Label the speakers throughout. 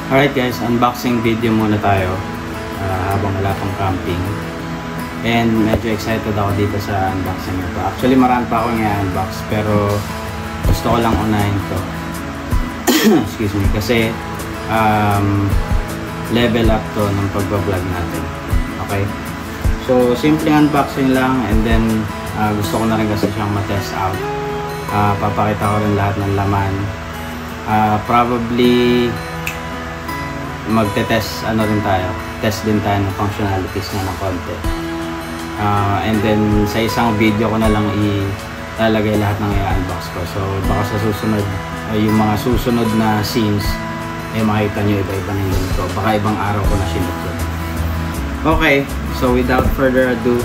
Speaker 1: Alright guys, unboxing video muna tayo habang wala pang camping. And medyo excited ako dito sa unboxing nito. Actually marami pa akong i-unbox pero gusto ko lang unahin to. Excuse me, kasi level up to ng pagbablog natin. Okay? So simple unboxing lang, and then gusto ko na rin kasi siyang ma-test out. Papakita ko rin lahat ng laman. Probably magte-test test din tayo ng functionalities niya ng konti. And then sa isang video ko na lang ilalagay lahat ng i-unbox ko. So baka sa susunod, yung mga susunod na scenes makita nyo iba-iba ng ganito. Baka ibang araw ko na sinut yun. Okay, so without further ado,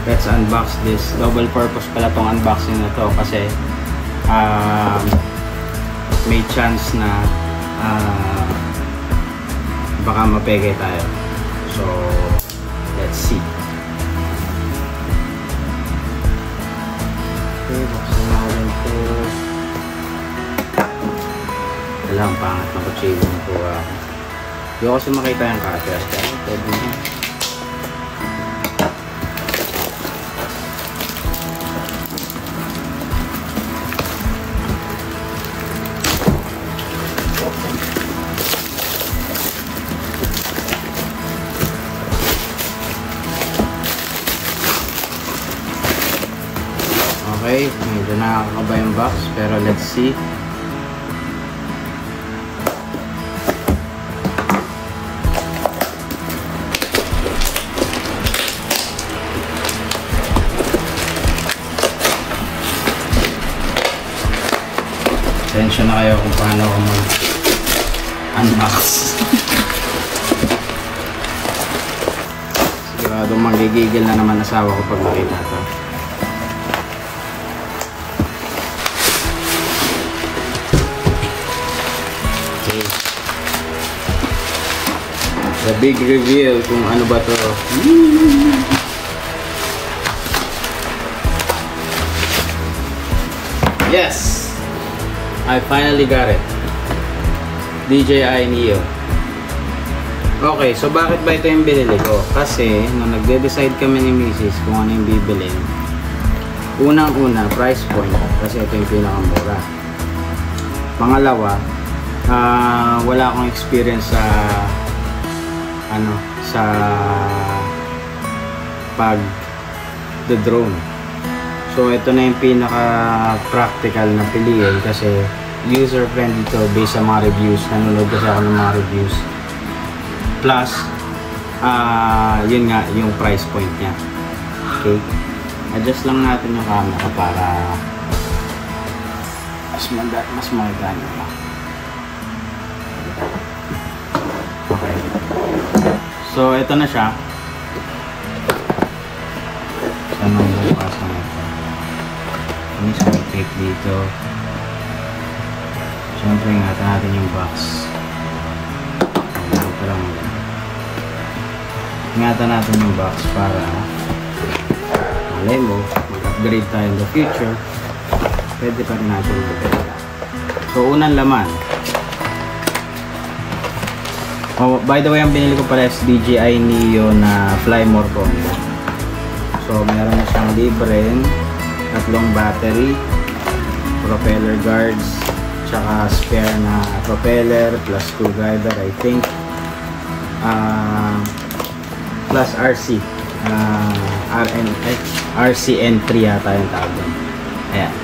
Speaker 1: let's unbox this. Double purpose pala tong unboxing na to kasi may chance na baka mapeke tayo. So let's see. Okay, buksan natin ito. Alam, pangat na kutsilo na po. Hindi ko kasi makita yung cutter. Pwede na. Okay, medyo nakakaba yung box, pero let's see. Atensyon na kayo kung paano ako mag-unbox. Siguradong magigigil na naman asawa ko pag makita ito. The big reveal kung ano ba to. Yes! I finally got it. DJI Neo. Okay, so bakit ba ito yung binili ko? Kasi nung nagde-decide kami ni Mrs. kung ano yung bibilin, unang-una, price point. Kasi ito yung pinakamura. Pangalawa, wala akong experience sa pag-drone. So ito na yung pinaka-practical na piliin kasi user-friendly to based sa mga reviews. Nanonood kasi ako ng mga reviews. Plus, yun nga, yung price point niya. Okay? Adjust lang natin yung camera para mas maganda nyo. Okay. So, ito na siya. Saan ang bukas na ito? Ini sa tape dito. Siyempre, ingatan natin yung box. Ingatan natin yung box para malay mo, mag-upgrade tayo in the future. Pwede pa rin natin mag-upgrade. So, unang laman. Oh, by the way, ang binili ko pala is DJI Neo na Fly More combo. So, meron na siyang libreng 3 battery, propeller guards, tsaka spare na propeller plus screwdriver, I think. Plus RC. RCN3 yata yung tawag doon. Ayan.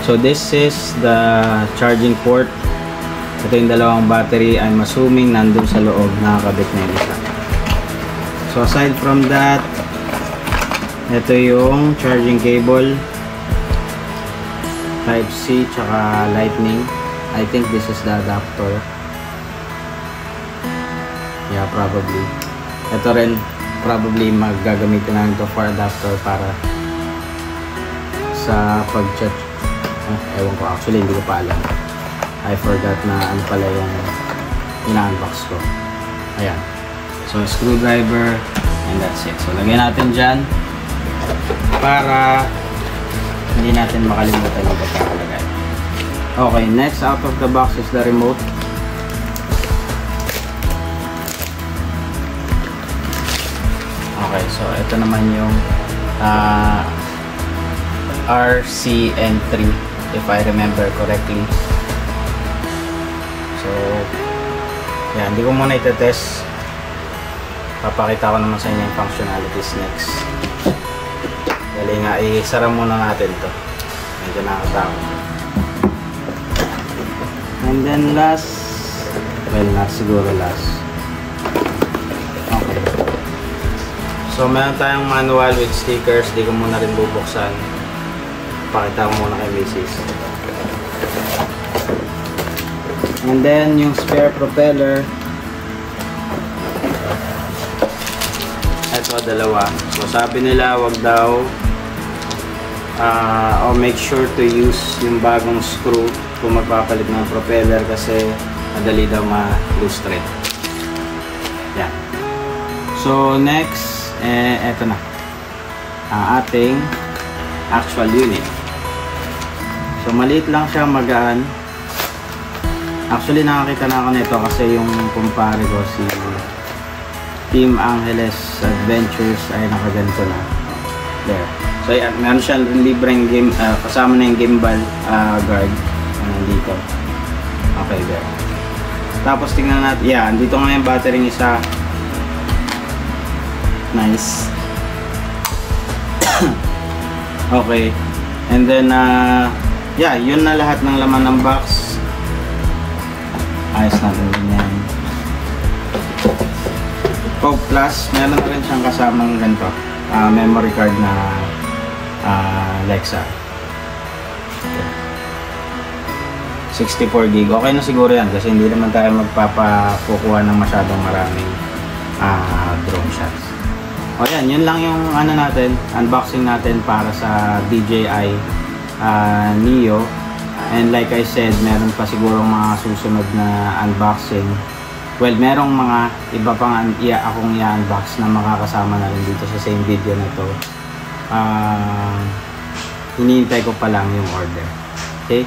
Speaker 1: So, this is the charging port. Ito yung dalawang battery. I'm assuming nandun sa loob, nakakabit na yung isa. So aside from that, ito yung charging cable, type C tsaka lightning. I think this is the adapter. Yeah, probably. Ito rin probably maggagamitin natin ito for adapter para sa pag-chat. Ewan ko, actually hindi ko pa alam. I forgot na ano pala yung ina-unbox ko. Ayan. So, screwdriver and that's it. So, lagyan natin dyan para hindi natin makalimutan yung pagkakalagay. Okay, next out of the box is the remote. Okay, so ito naman yung RCN3 if I remember correctly. So yan, hindi ko muna itetest. Papakita ko naman sa inyo yung functionalities next. Dali nga, isara muna natin to. Medyo nakakatakot. And then last, well, not siguro last. Okay. So meron tayong manual with stickers. Di ko muna rin bubuksan. Pakita ko muna kay Mrs. And then yung spare propeller. Ito, dalawa. So sabi nila wag daw or make sure to use yung bagong screw kung magpapalit ng propeller kasi madali daw ma-loose thread. Yan. So next, eto na ang ating actual unit. So maliit lang siya, magaan. Actually nakakita na ako nito kasi yung kumpare ko si Team Angeles Adventures ay nakaganto na. There. So yan, meron siya libreng game, kasama na yung gimbal guard dito. Okay, there. Tapos tingnan natin, yeah, dito nga yung battery isa. Nice. Okay. And then yeah, yun na lahat ng laman ng box. Ayos natin din yan. Oh, plus meron na rin siyang kasamang ganito, memory card na Lexa. 64 gig. Okay na siguro yan kasi hindi naman tayo magpapakukuha ng masyadong maraming drone shots. O yan, yun lang yung ano natin, unboxing natin para sa DJI Neo. And like I said, meron pa siguro mga susunod na unboxing. Well, merong mga iba pang akong i-unbox na makakasama na rin dito sa same video na to. Hinihintay ko pa lang yung order. Okay?